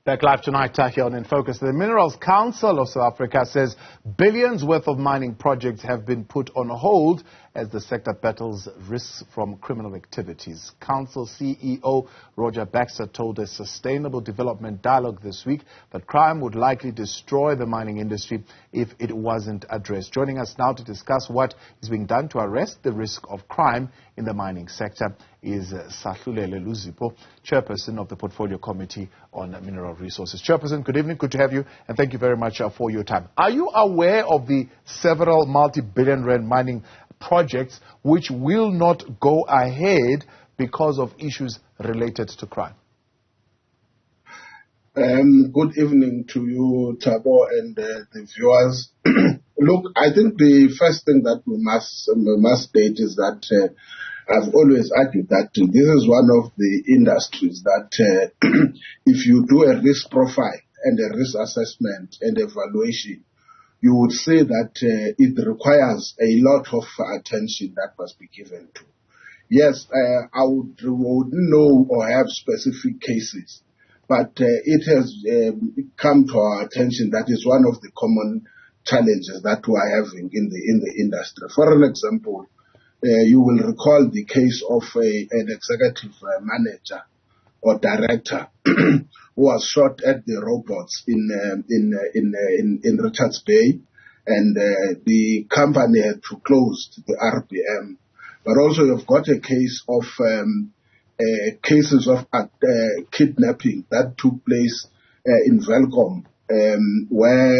Back live tonight here on In Focus. The Minerals Council of South Africa says billions worth of mining projects have been put on hold as the sector battles risks from criminal activities. Council CEO Roger Baxter told a Sustainable Development Dialogue this week that crime would likely destroy the mining industry if it wasn't addressed. Joining us now to discuss what is being done to arrest the risk of crime in the mining sector is Sahlulele Luzipo, Chairperson of the Portfolio Committee on Mineral Resources. Chairperson, good evening, good to have you, and thank you very much for your time. Are you aware of the several multi-billion rand mining projects which will not go ahead because of issues related to crime? Good evening to you, Thabo, and the viewers. Look, I think the first thing that we must state is that I've always argued that this is one of the industries that if you do a risk profile and a risk assessment and evaluation, you would say that it requires a lot of attention that must be given to. Yes, I wouldn't know or have specific cases, but it has come to our attention that is one of the common challenges that we are having in the industry. For an example, you will recall the case of an executive manager or director who was shot at the robots in Richards Bay, and the company had to close the RBM. But also you've got a case of cases of kidnapping that took place in Velkom, where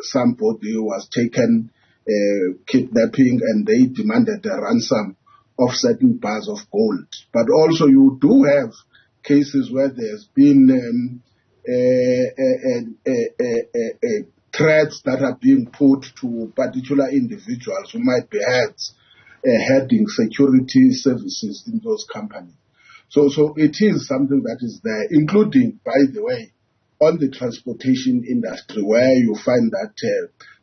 somebody was taken kidnapping and they demanded a ransom of certain bars of gold. But also you do have cases where there's been threats that are being put to particular individuals who might be heading security services in those companies. So it is something that is there, including, by the way, on the transportation industry, where you find that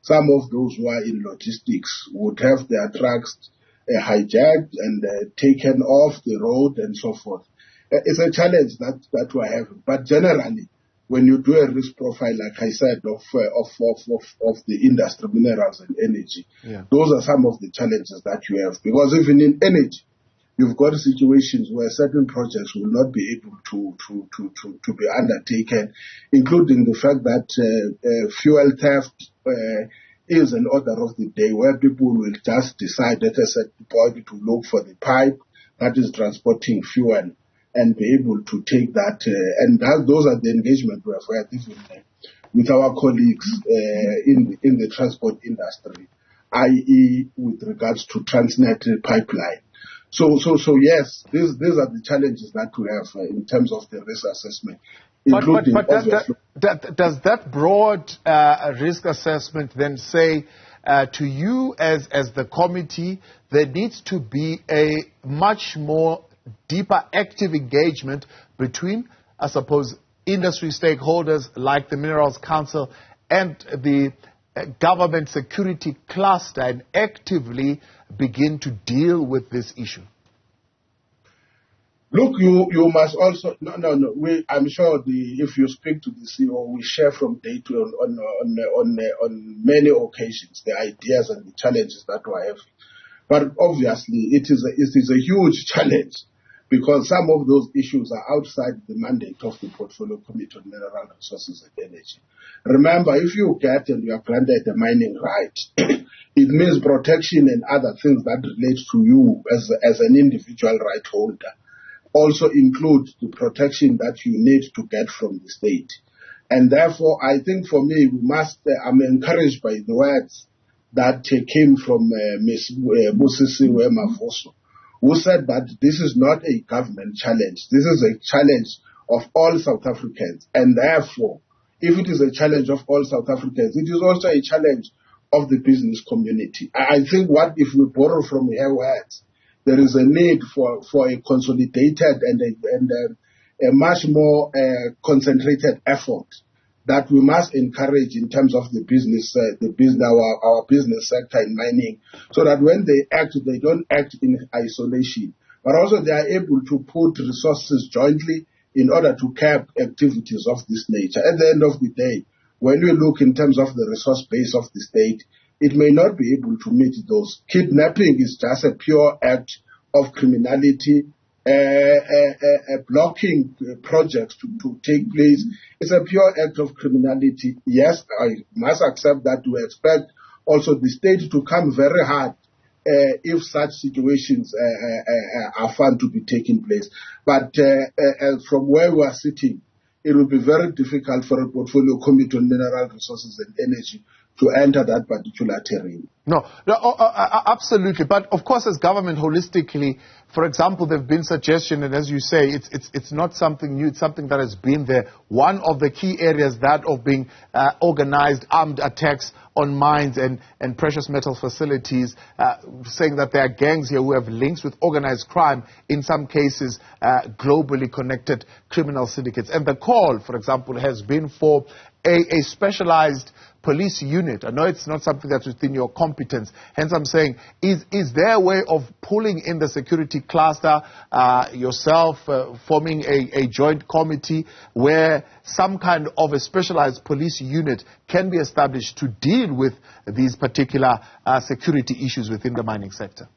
some of those who are in logistics would have their trucks hijacked and taken off the road and so forth. It's a challenge that we're having. But generally, when you do a risk profile, like I said, of the industry, minerals and energy, those are some of the challenges that you have. Because even in energy, you've got situations where certain projects will not be able to be undertaken, including the fact that fuel theft is an order of the day, where people will just decide at a certain point to look for the pipe that is transporting fuel and be able to take that. And those are the engagement we have had with our colleagues in the transport industry, i.e. with regards to Transnet pipeline. So yes, these are the challenges that we have in terms of the risk assessment. But does that broad risk assessment then say to you as the committee there needs to be a much more deeper active engagement between, I suppose, industry stakeholders like the Minerals Council and the government security cluster, and actively begin to deal with this issue? Look, you must also I'm sure if you speak to the CEO, we share from day to on many occasions the ideas and the challenges that we have. But obviously, it is a huge challenge, because some of those issues are outside the mandate of the Portfolio Committee on Mineral Resources and Energy. Remember, if you get and you are granted a mining right, it means protection and other things that relate to you as an individual right holder also include the protection that you need to get from the state. And therefore, I think for me, I'm encouraged by the words that came from Ms. Busisi Mavoso, who said that this is not a government challenge. This is a challenge of all South Africans. And therefore, if it is a challenge of all South Africans, it is also a challenge of the business community. I think if we borrow from her words, there is a need for a consolidated and a much more concentrated effort that we must encourage in terms of our business sector in mining, so that when they act, they don't act in isolation, but also they are able to put resources jointly in order to curb activities of this nature. At the end of the day, when we look in terms of the resource base of the state, it may not be able to meet those. Kidnapping is just a pure act of criminality. Blocking projects to take place is a pure act of criminality. Yes, I must accept that. We expect also the state to come very hard if such situations are found to be taking place. But from where we are sitting, it will be very difficult for a portfolio committee on mineral resources and energy to enter that particular terrain. No, absolutely. But of course, as government holistically, for example, there have been suggestions, and as you say, it's not something new, it's something that has been there. One of the key areas, that of being organized armed attacks on mines and precious metal facilities, saying that there are gangs here who have links with organized crime, in some cases globally connected criminal syndicates. And the call, for example, has been for a specialized police unit. I know it's not something that's within your competence. Hence, I'm saying, is there a way of pulling in the security cluster, yourself, forming a joint committee where some kind of a specialized police unit can be established to deal with these particular security issues within the mining sector?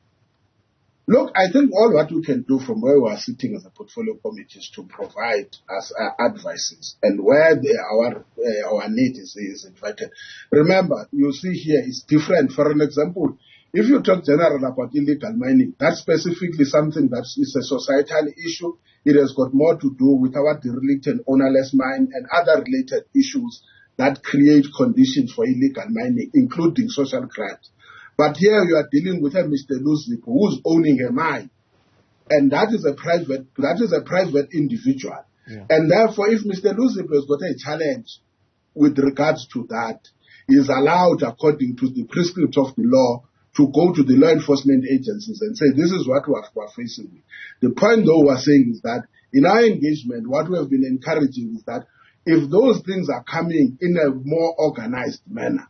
Look, I think all what we can do from where we are sitting as a portfolio committee is to provide us advices, and where our need is invited. Remember, you see here it's different. For an example, if you talk general about illegal mining, that's specifically something that is a societal issue. It has got more to do with our derelict and ownerless mine and other related issues that create conditions for illegal mining, including social crimes. But here you are dealing with a Mr. Luzipo who's owning a mine, and that is a private individual. Yeah. And therefore, if Mr. Luzipo has got a challenge with regards to that, he is allowed, according to the prescripts of the law, to go to the law enforcement agencies and say, this is what we are facing with. The point, though, we're saying is that in our engagement, what we have been encouraging is that if those things are coming in a more organized manner,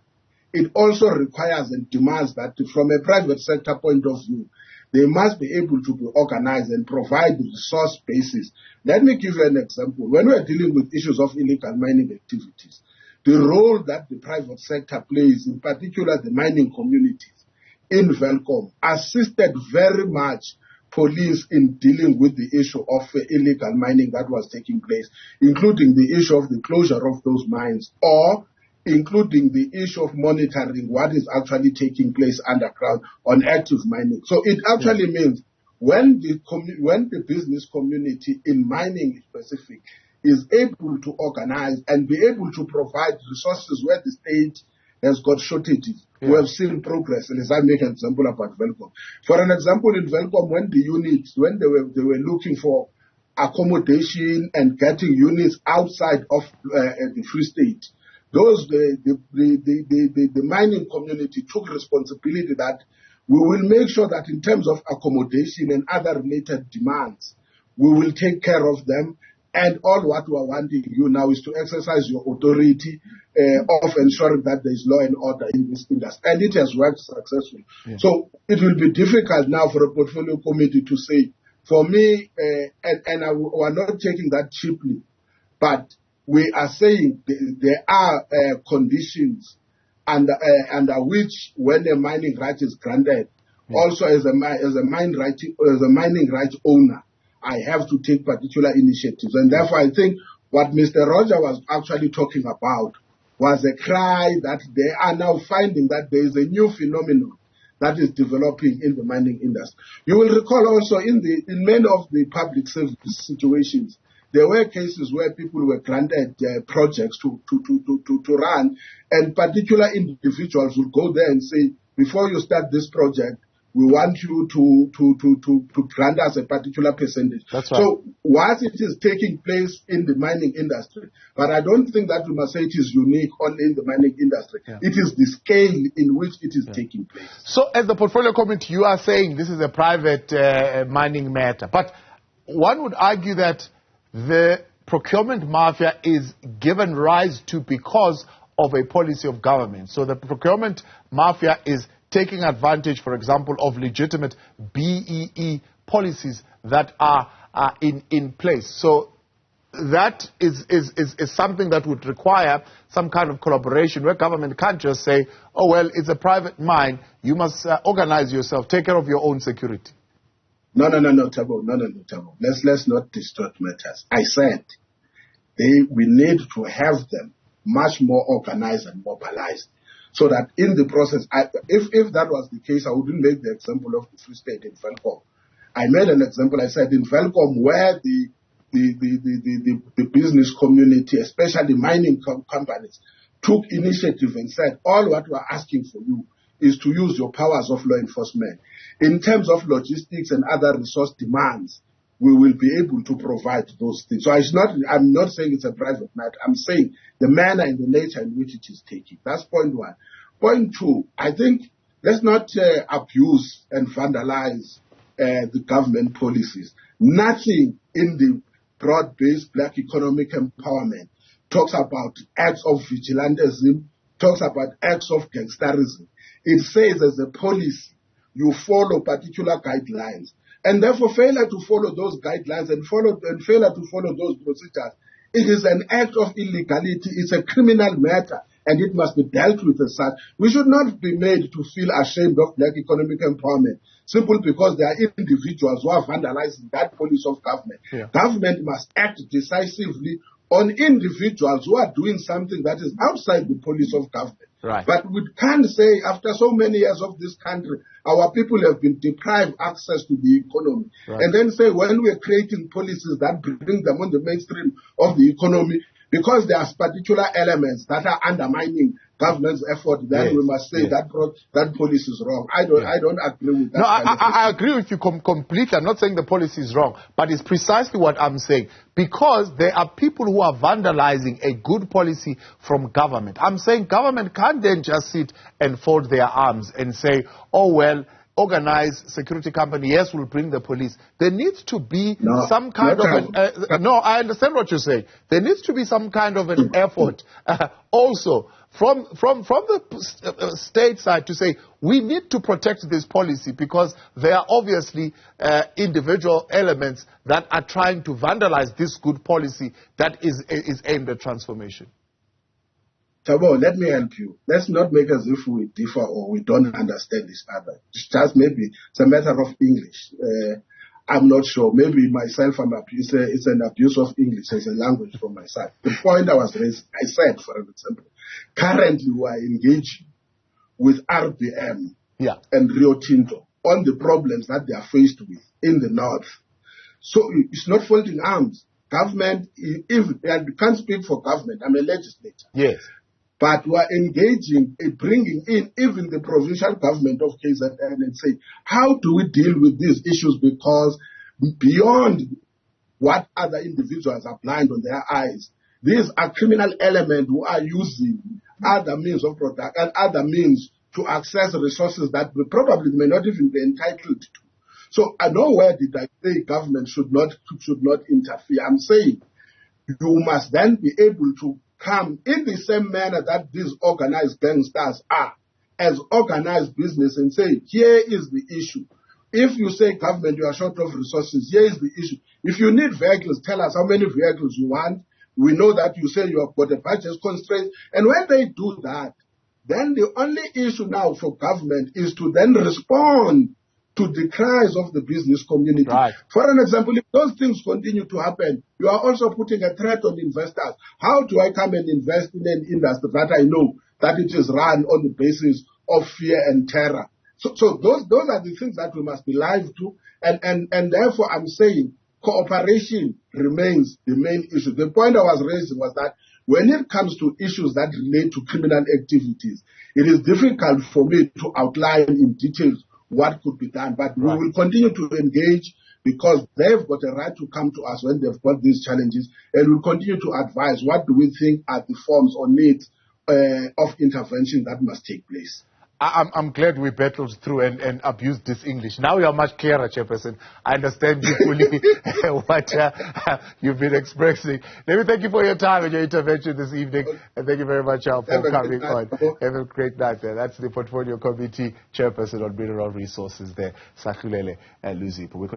it also requires and demands that from a private sector point of view, they must be able to be organized and provide resource bases. Let me give you an example. When we are dealing with issues of illegal mining activities, the role that the private sector plays, in particular the mining communities in Velkom, assisted very much police in dealing with the issue of illegal mining that was taking place, including the issue of the closure of those mines, or including the issue of monitoring what is actually taking place underground on active mining. So it actually means when the business community in mining specific is able to organize and be able to provide resources where the state has got shortages, we have seen progress. And as I make an example about Velkom. For an example, in Velkom, when the units, when they were looking for accommodation and getting units outside of the Free State, the mining community took responsibility that we will make sure that in terms of accommodation and other related demands, we will take care of them. And all what we are wanting you now is to exercise your authority of ensuring that there is law and order in this industry. And it has worked successfully. Yeah. So it will be difficult now for a portfolio committee to say, for me, we're not taking that cheaply, but we are saying there are conditions under which, when a mining right is granted, also as a mining right owner, I have to take particular initiatives. And therefore, I think what Mr. Roger was actually talking about was a cry that they are now finding that there is a new phenomenon that is developing in the mining industry. You will recall also in many of the public service situations, there were cases where people were granted projects to run, and particular individuals would go there and say, before you start this project, we want you to grant us a particular percentage. That's right. So whilst it is taking place in the mining industry, but I don't think that we must say it is unique only in the mining industry. Yeah. It is the scale in which it is taking place. So as the portfolio committee, you are saying this is a private mining matter. But one would argue that the procurement mafia is given rise to because of a policy of government. So the procurement mafia is taking advantage, for example, of legitimate BEE policies that are in place. So that is something that would require some kind of collaboration where government can't just say, oh, well, it's a private mine, you must organize yourself, take care of your own security. No, Thabo. No, Thabo. Let's not distort matters. I said we need to have them much more organized and mobilized, so that in the process, if that was the case, I wouldn't make the example of the Free State in Velkom. I made an example. I said in Velkom, where the business community, especially mining companies, took initiative and said, all what we're asking for you is to use your powers of law enforcement. In terms of logistics and other resource demands, we will be able to provide those things. So I'm not saying it's a private matter. I'm saying the manner and the nature in which it is taken. That's point one. Point two, I think let's not abuse and vandalize the government policies. Nothing in the broad-based black economic empowerment talks about acts of vigilantism, talks about acts of gangsterism. It says as a policy, you follow particular guidelines. And therefore, failure to follow those guidelines and failure to follow those procedures, it is an act of illegality. It's a criminal matter, and it must be dealt with as such. We should not be made to feel ashamed of black economic empowerment simply because there are individuals who are vandalizing that policy of government. Yeah. Government must act decisively on individuals who are doing something that is outside the policy of government. Right. But we can't say after so many years of this country, our people have been deprived access to the economy. Right. And then say when we're creating policies that bring them on the mainstream of the economy, because there are particular elements that are undermining government's effort, then we must say that policy is wrong. I don't agree with that. No, I agree with you completely. I'm not saying the policy is wrong, but it's precisely what I'm saying. Because there are people who are vandalizing a good policy from government. I'm saying government can't then just sit and fold their arms and say, oh, well, organized security company, yes, we'll bring the police. There needs to be some kind of no, I understand what you're saying. There needs to be some kind of an effort also from the state side to say, we need to protect this policy because there are obviously individual elements that are trying to vandalize this good policy that is aimed at transformation. Thabo, let me help you. Let's not make as if we differ or we don't understand each other. It's just maybe it's a matter of English. I'm not sure. Maybe myself, it's an abuse of English as a language from my side. The point I was raising, I said, for example, currently we are engaging with RBM and Rio Tinto on the problems that they are faced with in the north. So it's not folding arms. Government, I can't speak for government, I'm a legislator. Yes. But we are engaging in bringing in even the provincial government of KZN and say, how do we deal with these issues? Because beyond what other individuals are blind on their eyes, these are criminal elements who are using other means of product and other means to access resources that we probably may not even be entitled to. So nowhere did I say government should not interfere. I'm saying you must then be able to come in the same manner that these organized gangsters are, as organized business, and say, here is the issue. If you say government, you are short of resources, here is the issue. If you need vehicles, tell us how many vehicles you want. We know that you say you have got a budget constraint. And when they do that, then the only issue now for government is to then respond to the cries of the business community. Right. For an example, if those things continue to happen, you are also putting a threat on investors. How do I come and invest in an industry that I know that it is run on the basis of fear and terror? So those are the things that we must be live to, and therefore I'm saying cooperation remains the main issue. The point I was raising was that when it comes to issues that relate to criminal activities, it is difficult for me to outline in details what could be done, but we will continue to engage because they've got a right to come to us when they've got these challenges, and we'll continue to advise what do we think are the forms or needs of intervention that must take place. I'm glad we battled through and abused this English. Now you are much clearer, Chairperson. I understand you fully what you've been expressing. Let me thank you for your time and your intervention this evening. And thank you very much for coming on. Have a great night there. That's the Portfolio Committee Chairperson on Mineral Resources there, Sahlulele Luzipo.